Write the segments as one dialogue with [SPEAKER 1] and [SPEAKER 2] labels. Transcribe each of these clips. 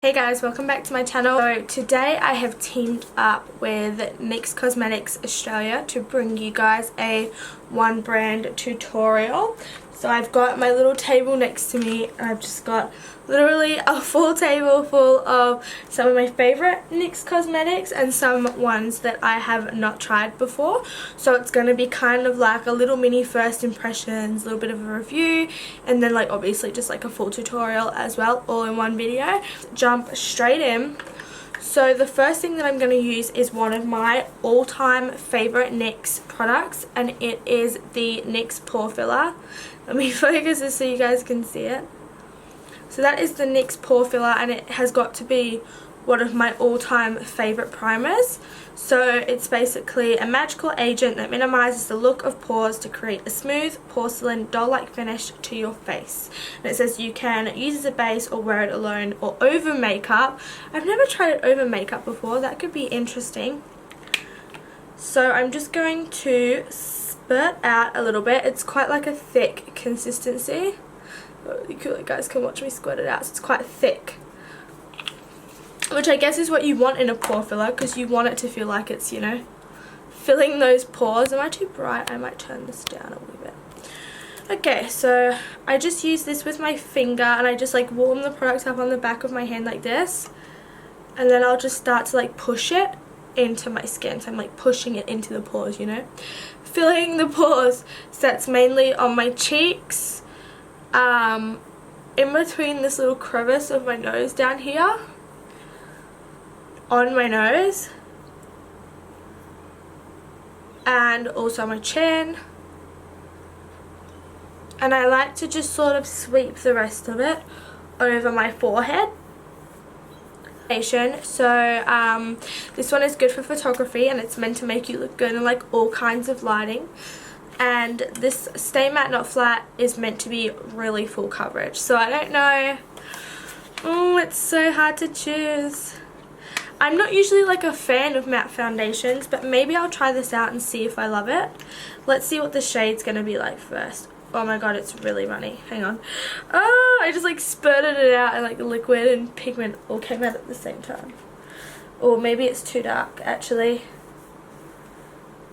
[SPEAKER 1] Hey guys, welcome back to my channel. So today I have teamed up with NYX Cosmetics Australia to bring you guys a one brand tutorial. So I've got my little table next to me and I've just got literally a full table full of some of my favorite NYX cosmetics and some ones that I have not tried before. So it's going to be kind of like a little mini first impressions, a little bit of a review, and then like obviously just like a full tutorial as well, all in one video. Jump straight in. So the first thing that I'm going to use is one of my all-time favorite NYX products, and it is the NYX Pore Filler. Let me focus this so you guys can see it. So that is the NYX Pore Filler, and it has got to be one of my all-time favorite primers. So it's basically a magical agent that minimizes the look of pores to create a smooth porcelain doll-like finish to your face. And it says you can use as a base or wear it alone or over makeup. I've never tried it over makeup before. That could be interesting. So I'm just going to spurt out a little bit. It's quite like a thick consistency. You guys can watch me squirt it out. So it's quite thick, which I guess is what you want in a pore filler, because you want it to feel like it's, you know, filling those pores. Am I too bright? I might turn this down a little bit. Okay, so I just use this with my finger and I just like warm the product up on the back of my hand like this, and then I'll just start to like push it into my skin. So I'm like pushing it into the pores, you know, filling the pores. So that's mainly on my cheeks, in between this little crevice of my nose down here, on my nose, and also my chin. And I like to just sort of sweep the rest of it over my forehead. So this one is good for photography, and it's meant to make you look good in like all kinds of lighting. And this Stay Matte Not Flat is meant to be really full coverage. So I don't know. Oh, it's so hard to choose. I'm not usually like a fan of matte foundations, but maybe I'll try this out and see if I love it. Let's see what the shade's going to be like first. Oh my god, it's really runny. Hang on. Oh, I just like spurted it out, and like the liquid and pigment all came out at the same time. Or maybe it's too dark actually.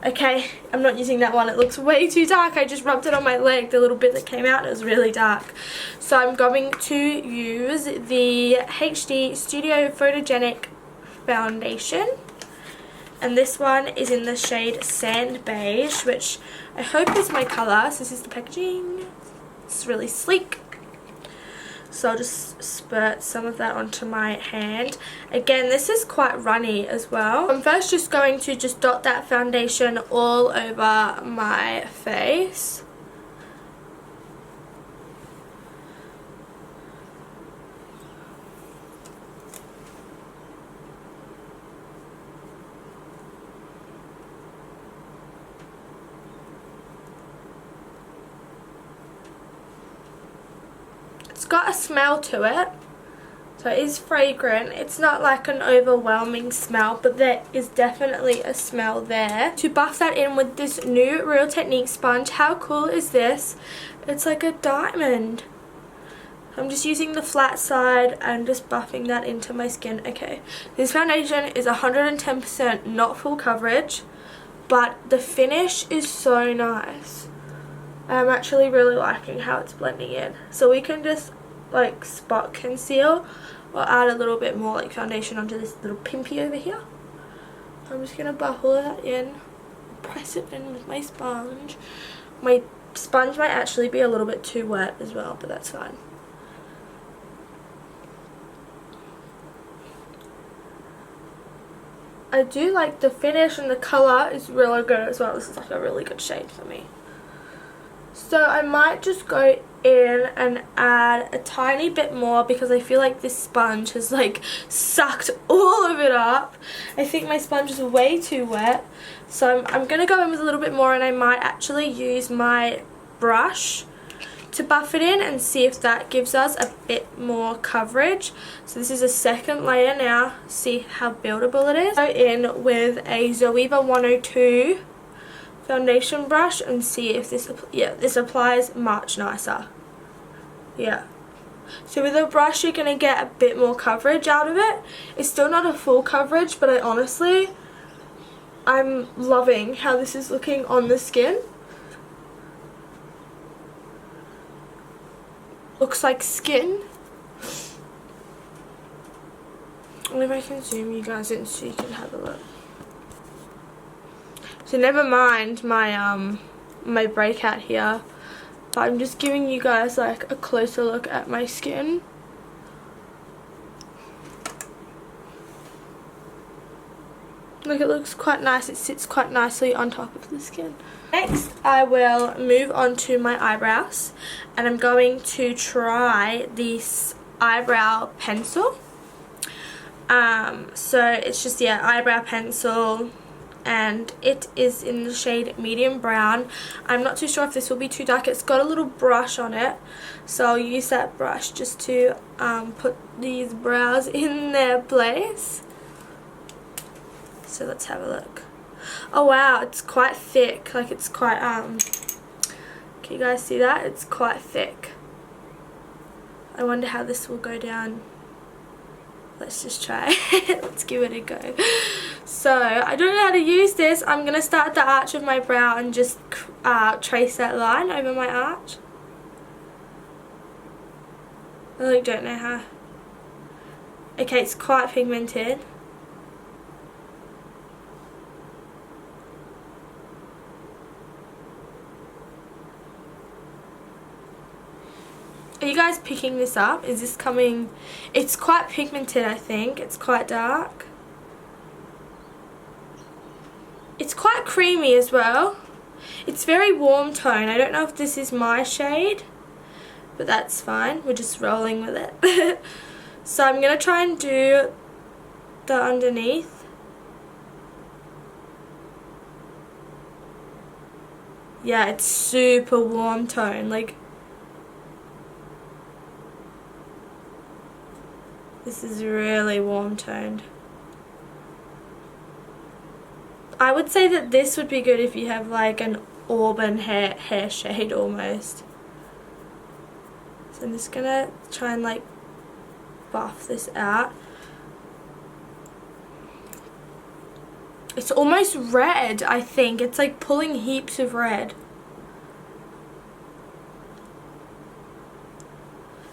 [SPEAKER 1] Okay, I'm not using that one. It looks way too dark. I just rubbed it on my leg. The little bit that came out, it was really dark. So I'm going to use the HD Studio Photogenic foundation, and this one is in the shade Sand Beige, which I hope is my colour. So this is the packaging. It's really sleek. So I'll just spurt some of that onto my hand. Again, this is quite runny as well. I'm first just going to just dot that foundation all over my face. It's got a smell to it, so it is fragrant. It's not like an overwhelming smell, but there is definitely a smell there. To buff that in with this new Real Technique sponge. How cool is this? It's like a diamond. I'm just using the flat side and just buffing that into my skin. Okay, this foundation is 110% not full coverage, but the finish is so nice. I'm actually really liking how it's blending in. So we can just like spot conceal or add a little bit more like foundation onto this little pimpy over here. I'm just going to buff all that in, press it in with my sponge. My sponge might actually be a little bit too wet as well, but that's fine. I do like the finish, and the colour is really good as well. This is like a really good shade for me. So I might just go in and add a tiny bit more, because I feel like this sponge has like sucked all of it up. I think my sponge is way too wet. So I'm going to go in with a little bit more, and I might actually use my brush to buff it in and see if that gives us a bit more coverage. So this is a second layer now. See how buildable it is. Go in with a Zoeva 102 foundation brush and see if this, yeah, this applies much nicer. Yeah, So with a brush you're going to get a bit more coverage out of it. It's still not a full coverage, but I'm loving how this is looking on the skin. Looks like skin. I wonder if I can zoom you guys in so you can have a look. So never mind my my breakout here, but I'm just giving you guys like a closer look at my skin. Like, it looks quite nice, it sits quite nicely on top of the skin. Next I will move on to my eyebrows, and I'm going to try this eyebrow pencil. So it's just, yeah, eyebrow pencil, and it is in the shade medium brown. I'm not too sure if this will be too dark. It's got a little brush on it, so I'll use that brush just to put these brows in their place. So let's have a look. Oh wow, it's quite thick. Like, it's quite can you guys see that? It's quite thick. I wonder how this will go down. Let's just try. Let's give it a go. So I don't know how to use this. I'm going to start the arch of my brow and just trace that line over my arch. I really don't know how. Okay, it's quite pigmented. Are you guys picking this up? Is this coming? It's quite pigmented, I think. It's quite dark. It's quite creamy as well. It's very warm tone. I don't know if this is my shade, but that's fine. We're just rolling with it. So I'm going to try and do the underneath. Yeah, it's super warm tone. Like, this is really warm toned. I would say that this would be good if you have like an auburn hair shade almost. So I'm just gonna try and like buff this out. It's almost red, I think. It's like pulling heaps of red.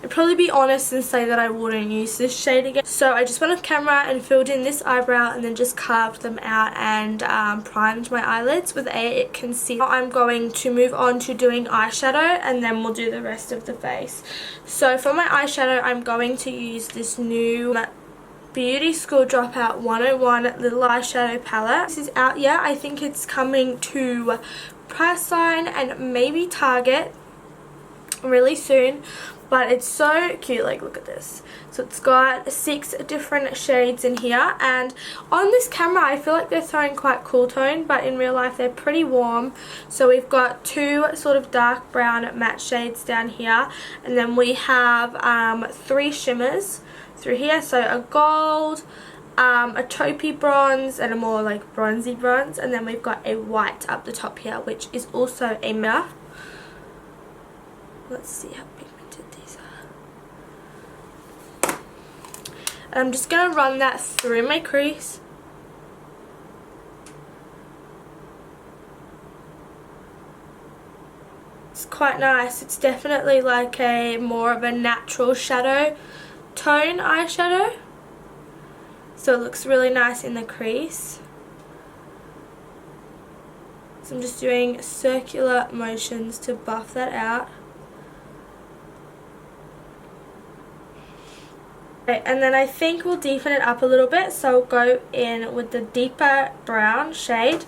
[SPEAKER 1] I'd probably be honest and say that I wouldn't use this shade again. So I just went off camera and filled in this eyebrow and then just carved them out and primed my eyelids with a concealer. Now I'm going to move on to doing eyeshadow, and then we'll do the rest of the face. So for my eyeshadow, I'm going to use this new Beauty School Dropout 101 little eyeshadow palette. This is out yet. I think it's coming to Priceline and maybe Target really soon. But it's so cute. Like, look at this. So it's got 6 different shades in here, and on this camera I feel like they're throwing quite cool tone, but in real life they're pretty warm. So we've got 2 sort of dark brown matte shades down here, and then we have 3 shimmers through here. So a gold, a taupey bronze, and a more like bronzy bronze, and then we've got a white up the top here, which is also a mirror. Let's see how pigmented these are. And I'm just going to run that through my crease. It's quite nice. It's definitely like a more of a natural shadow tone eyeshadow. So it looks really nice in the crease. So I'm just doing circular motions to buff that out. Okay, and then I think we'll deepen it up a little bit, so I'll go in with the deeper brown shade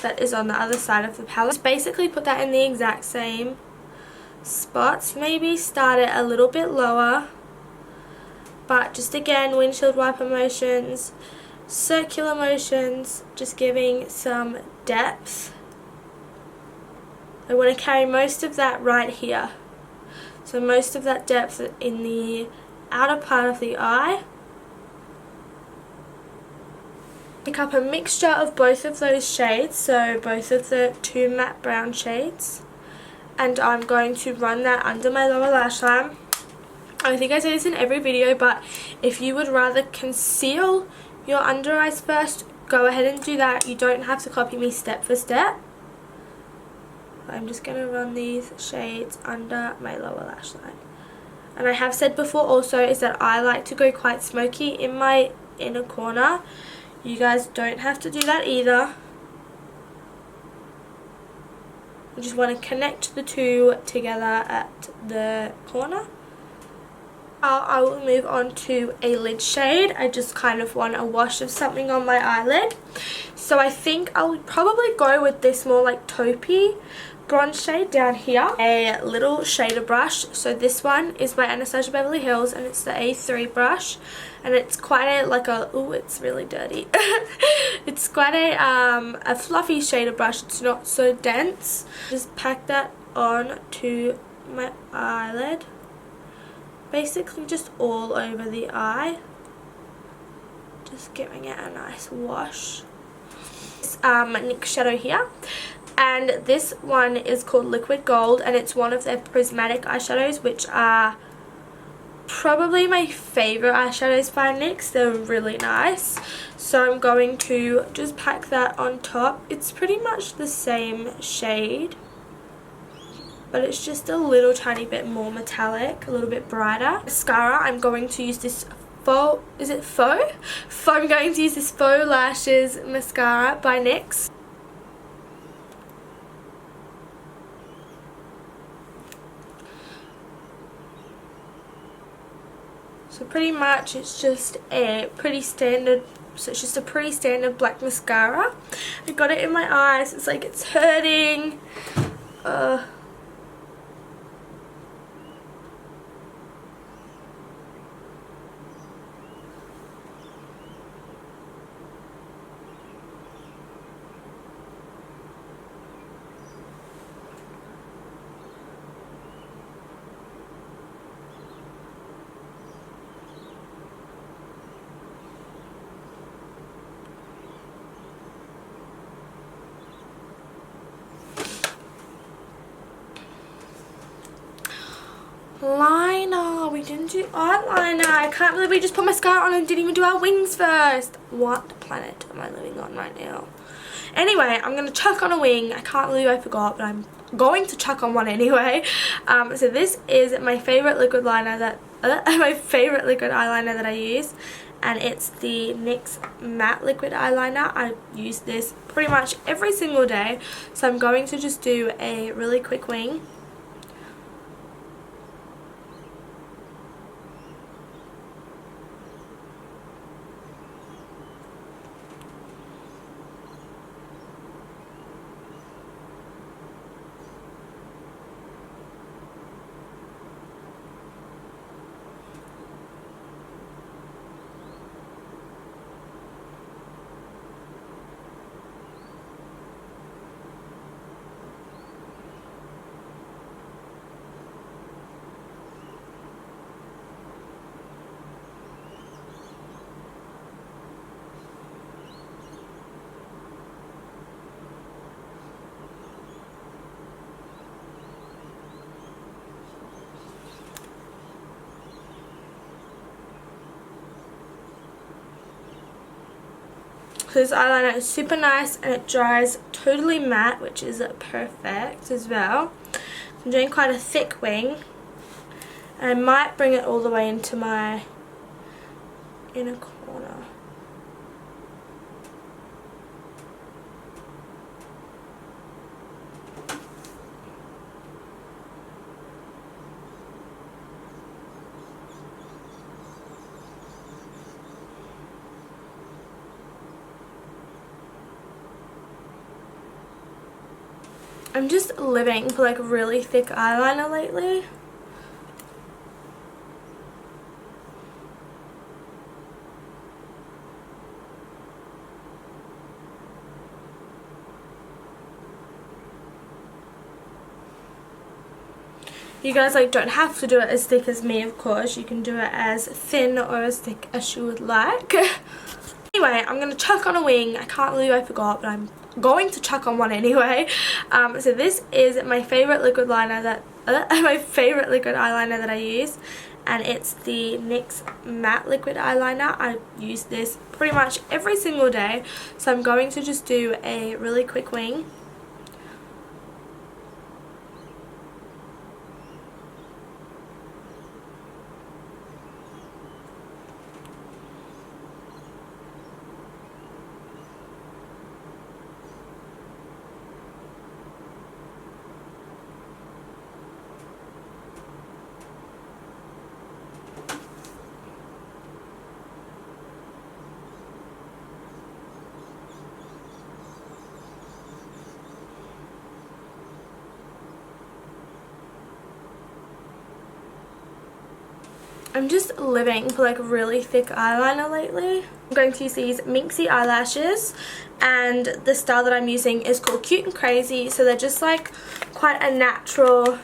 [SPEAKER 1] that is on the other side of the palette. Just basically put that in the exact same spots. Maybe start it a little bit lower, but just again, windshield wiper motions, circular motions, just giving some depth. I want to carry most of that right here. So most of that depth in the outer part of the eye. Pick up a mixture of both of those shades, so both of the 2 matte brown shades, and I'm going to run that under my lower lash line. I think I say this in every video, but if you would rather conceal your under eyes first, go ahead and do that. You don't have to copy me step for step. I'm just going to run these shades under my lower lash line. And I have said before also is that I like to go quite smoky in my inner corner. You guys don't have to do that either. You just want to connect the two together at the corner. I will move on to a lid shade. I just kind of want a wash of something on my eyelid. So I think I'll probably go with this more like taupey bronze shade down here. A little shader brush. So this one is by Anastasia Beverly Hills and it's the A3 brush. And it's quite a, like a, ooh, it's really dirty. It's quite a fluffy shader brush. It's not so dense. Just pack that on to my eyelid. Basically just all over the eye. Just giving it a nice wash. This NYX shadow here. And this one is called Liquid Gold and it's one of their prismatic eyeshadows, which are probably my favourite eyeshadows by NYX. They're really nice. So I'm going to just pack that on top. It's pretty much the same shade, but it's just a little tiny bit more metallic, a little bit brighter. Mascara, I'm going to use this faux, is it faux? I'm going to use this Faux Lashes mascara by NYX. So pretty much it's just a pretty standard, so it's just a pretty standard black mascara. I got it in my eyes, it's like it's hurting. Liner, we didn't do eyeliner. I can't believe we just put mascara on and didn't even do our wings first. What planet am I living on right now? Anyway, I'm going to chuck on a wing. I can't believe I forgot, but I'm going to chuck on one anyway. So this is my favorite liquid liner that my favorite liquid eyeliner that I use, and it's the NYX matte liquid eyeliner. I use this pretty much every single day, so I'm going to just do a really quick wing. So this eyeliner is super nice and it dries totally matte, which is perfect as well. I'm doing quite a thick wing, and I might bring it all the way into my inner corner. I'm just living for like really thick eyeliner lately. You guys like don't have to do it as thick as me, of course. You can do it as thin or as thick as you would like. Anyway, I'm going to chuck on a wing. I can't believe I forgot, but I'm going to chuck on one anyway. So this is my favorite liquid liner that my favorite liquid eyeliner that I use, and it's the NYX Matte Liquid Eyeliner. I use this pretty much every single day, so I'm going to just do a really quick wing. I'm just living for like really thick eyeliner lately. I'm going to use these Minxie eyelashes, and the style that I'm using is called Cute and Crazy, so they're just like quite a natural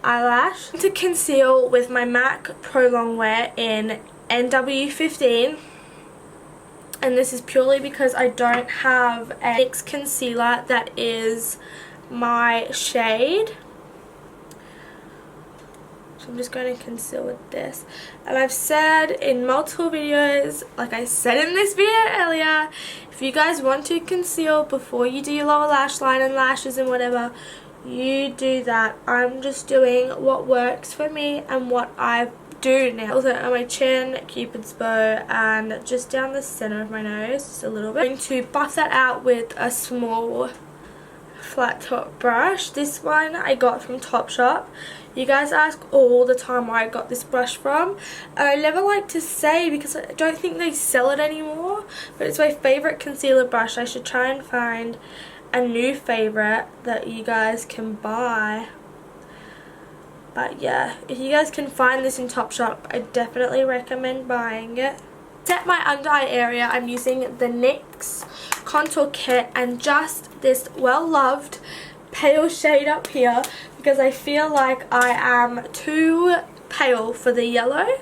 [SPEAKER 1] eyelash. To conceal with my MAC Pro Longwear in NW15, and this is purely because I don't have a NYX concealer that is my shade. So I'm just going to conceal with this. And I've said in multiple videos, like I said in this video earlier, if you guys want to conceal before you do your lower lash line and lashes and whatever, you do that. I'm just doing what works for me and what I do now. Also on my chin, Cupid's bow, and just down the center of my nose, just a little bit. I'm going to buff that out with a small flat top brush. This one I got from Topshop. You guys ask all the time where I got this brush from, and I never like to say because I don't think they sell it anymore, but it's my favorite concealer brush. I should try and find a new favorite that you guys can buy. But yeah, if you guys can find this in Topshop, I definitely recommend buying it. To set my under eye area, I'm using the NYX contour kit and just this well-loved pale shade up here because I feel like I am too pale for the yellow.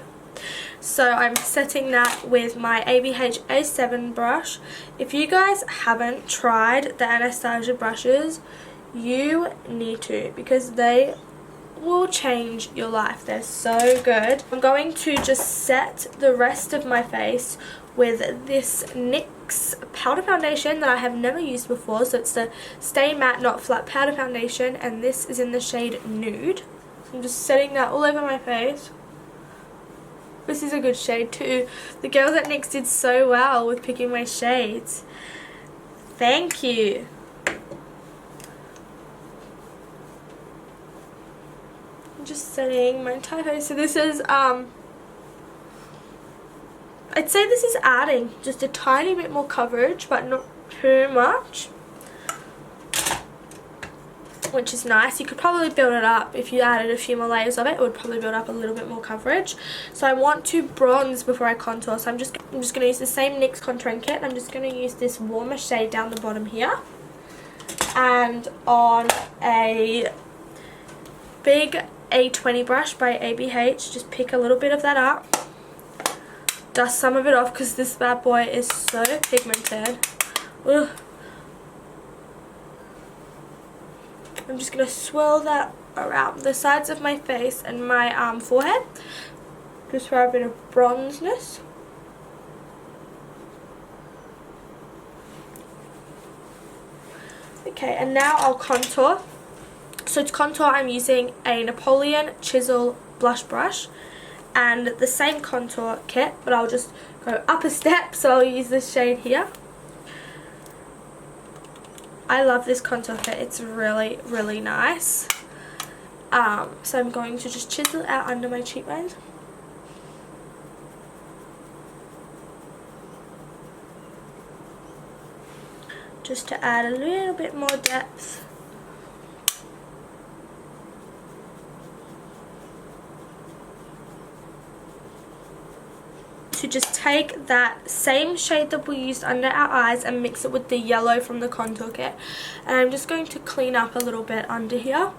[SPEAKER 1] So I'm setting that with my ABH A7 brush. If you guys haven't tried the Anastasia brushes, you need to, because they will change your life. They're so good. I'm going to just set the rest of my face with this NYX powder foundation that I have never used before. So it's the Stay Matte Not Flat powder foundation, and this is in the shade Nude. So I'm just setting that all over my face. This is a good shade too. The girls at NYX did so well with picking my shades. Thank you. I'm just setting my entire face. So this is I'd say this is adding just a tiny bit more coverage, but not too much, which is nice. You could probably build it up if you added a few more layers of it. It would probably build up a little bit more coverage. So I want to bronze before I contour, so I'm just going to use the same NYX contouring kit. I'm just going to use this warmer shade down the bottom here, and on a big A20 brush by ABH, just pick a little bit of that up. Dust some of it off because this bad boy is so pigmented. Ugh. I'm just going to swirl that around the sides of my face and my forehead, just for a bit of bronzeness. Okay, and now I'll contour. So to contour, I'm using a Napoleon Chisel blush brush and the same contour kit, but I'll just go up a step, so I'll use this shade here. I love this contour kit, it's really, really nice. So I'm going to just chisel it out under my cheekbones. Just to add a little bit more depth. To just take that same shade that we used under our eyes and mix it with the yellow from the contour kit, and I'm just going to clean up a little bit under here.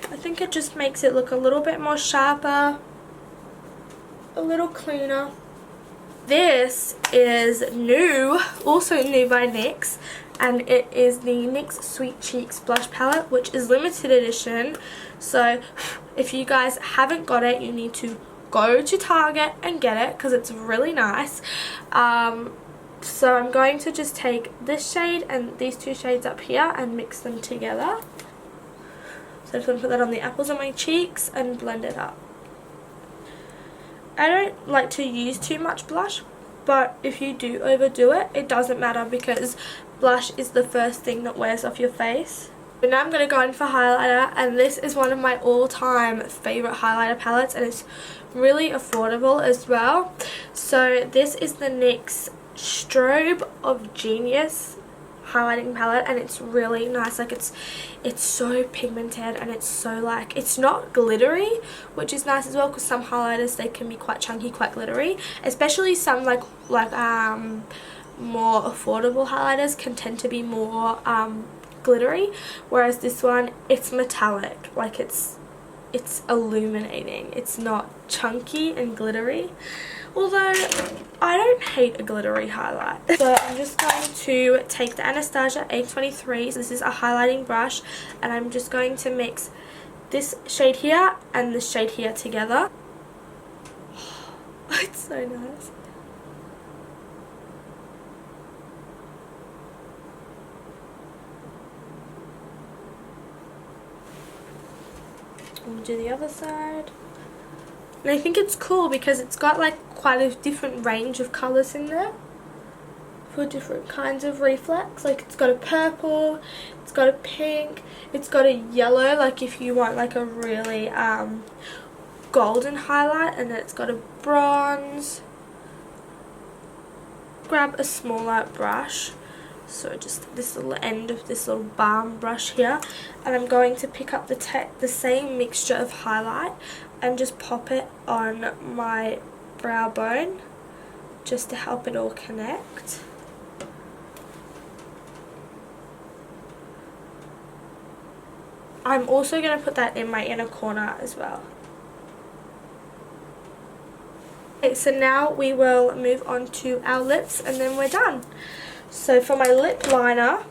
[SPEAKER 1] I think it just makes it look a little bit more sharper, a little cleaner. This is new, also new by NYX, and it is the NYX Sweet Cheeks blush palette, which is limited edition. So if you guys haven't got it, you need to go to Target and get it because it's really nice. So I'm going to just take this shade and these two shades up here and mix them together. So I'm just going to put that on the apples of my cheeks and blend it up. I don't like to use too much blush, but if you do overdo it, it doesn't matter because blush is the first thing that wears off your face. So now I'm going to go in for highlighter, and this is one of my all-time favourite highlighter palettes, and it's really affordable as well. So this is the NYX Strobe of Genius highlighting palette, and it's really nice. Like it's so pigmented, and it's so like, it's not glittery, which is nice as well, because some highlighters, they can be quite chunky, quite glittery, especially some like more affordable highlighters can tend to be more glittery, whereas this one, it's metallic, like it's illuminating. It's not chunky and glittery, although I don't hate a glittery highlight. So I'm just going to take the Anastasia A23, so this is a highlighting brush, and I'm just going to mix this shade here and this shade here together. It's so nice. We'll do the other side. And I think it's cool because it's got like quite a different range of colours in there for different kinds of reflex. Like it's got a purple, it's got a pink, it's got a yellow, like if you want like a really golden highlight, and then it's got a bronze. Grab a smaller brush, so just this little end of this little balm brush here, and I'm going to pick up the same mixture of highlight and just pop it on my brow bone just to help it all connect. I'm also going to put that in my inner corner as well. Okay, so now we will move on to our lips, and then we're done. So for my lip liner,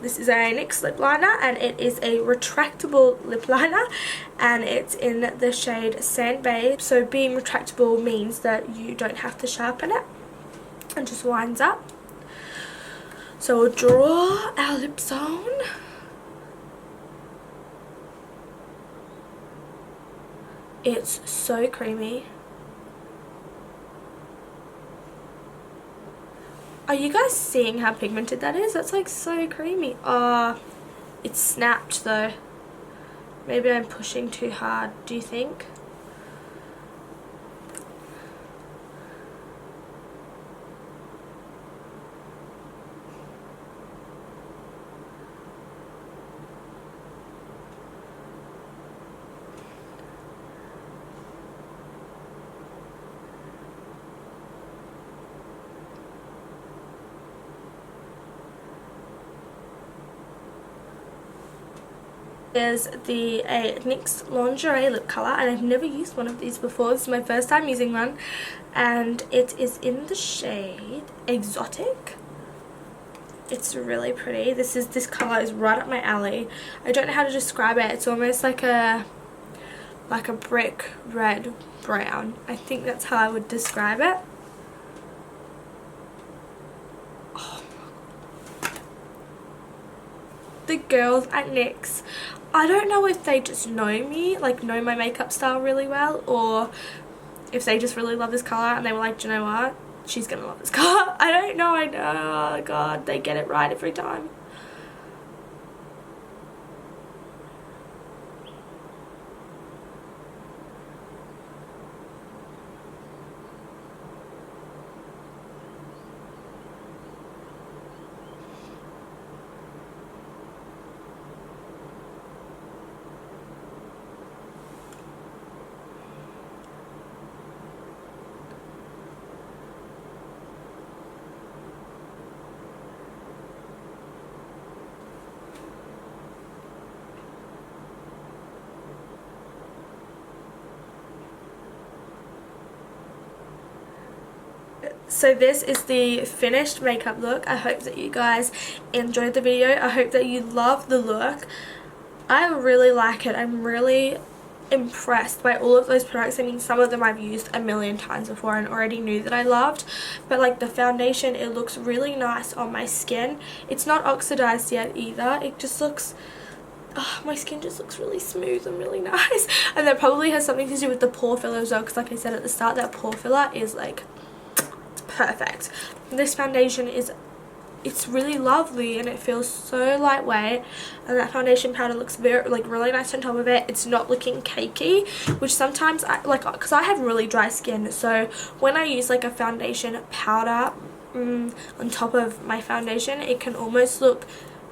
[SPEAKER 1] this is a NYX lip liner, and it is a retractable lip liner, and it's in the shade Sand Beige. So being retractable means that you don't have to sharpen it, and just winds up. So we'll draw our lips on. It's so creamy. Are you guys seeing how pigmented that is? That's like so creamy. Oh, it's snapped though. Maybe I'm pushing too hard, do you think? Is the NYX Lingerie lip colour, and I've never used one of these before. This is my first time using one, and it is in the shade Exotic. It's really pretty. This colour is right up my alley. I don't know how to describe it. It's almost like a brick red brown. I think that's how I would describe it. The girls at NYX, I don't know if they just know me, like know my makeup style really well, or if they just really love this colour and they were like, do you know what, she's gonna love this colour. I don't know, I know, oh god, they get it right every time. So this is the finished makeup look. I hope that you guys enjoyed the video. I hope that you love the look. I really like it. I'm really impressed by all of those products. I mean, some of them I've used a million times before and already knew that I loved, but like the foundation, it looks really nice on my skin. It's not oxidized yet either. It just looks, oh, my skin just looks really smooth and really nice. And that probably has something to do with the pore filler as well, because like I said at the start, that pore filler is like, it's perfect. This foundation is, it's really lovely and it feels so lightweight, and that foundation powder looks very like really nice on top of it. It's not looking cakey, which sometimes I like, because I have really dry skin, so when I use like a foundation powder on top of my foundation, it can almost look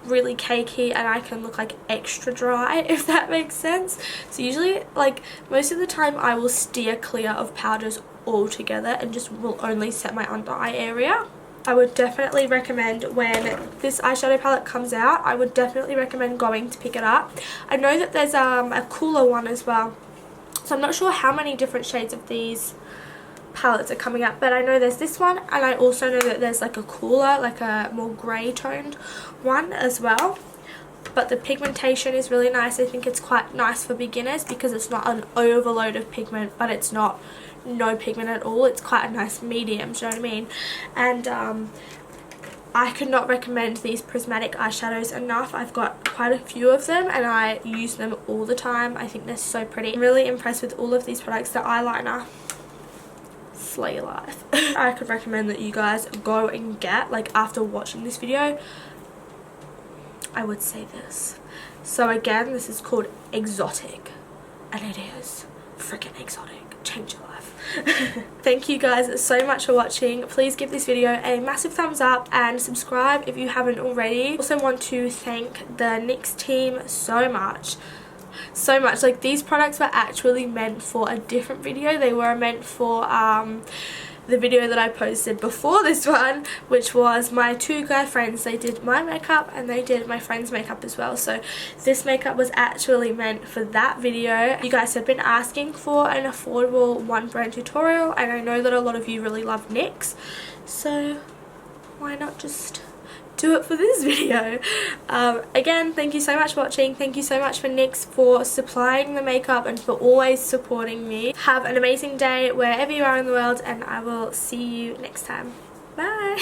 [SPEAKER 1] really cakey and I can look like extra dry, if that makes sense. So usually, like most of the time, I will steer clear of powders altogether and just will only set my under eye area. I would definitely recommend, when this eyeshadow palette comes out, I would definitely recommend going to pick it up. I know that there's a cooler one as well, so I'm not sure how many different shades of these palettes are coming up, but I know there's this one, and I also know that there's like a cooler, like a more grey toned one as well. But the pigmentation is really nice. I think it's quite nice for beginners because it's not an overload of pigment, but it's not no pigment at all. It's quite a nice medium, do you know what I mean? And I could not recommend these prismatic eyeshadows enough. I've got quite a few of them and I use them all the time. I think they're so pretty. I'm really impressed with all of these products. The eyeliner, slay your life. I could recommend that you guys go and get, like after watching this video, I would say this. So again, this is called Exotic, and it is freaking exotic. Change your life. Thank you guys so much for watching. Please give this video a massive thumbs up and subscribe if you haven't already. Also want to thank the NYX team so much. Like, these products were actually meant for a different video. They were meant for the video that I posted before this one, which was my two guy friends. They did my makeup and they did my friend's makeup as well. So this makeup was actually meant for that video. You guys have been asking for an affordable one brand tutorial, and I know that a lot of you really love NYX, so why not just do it for this video. Again, thank you so much for watching. Thank you so much for NYX for supplying the makeup and for always supporting me. Have an amazing day wherever you are in the world, and I will see you next time. Bye.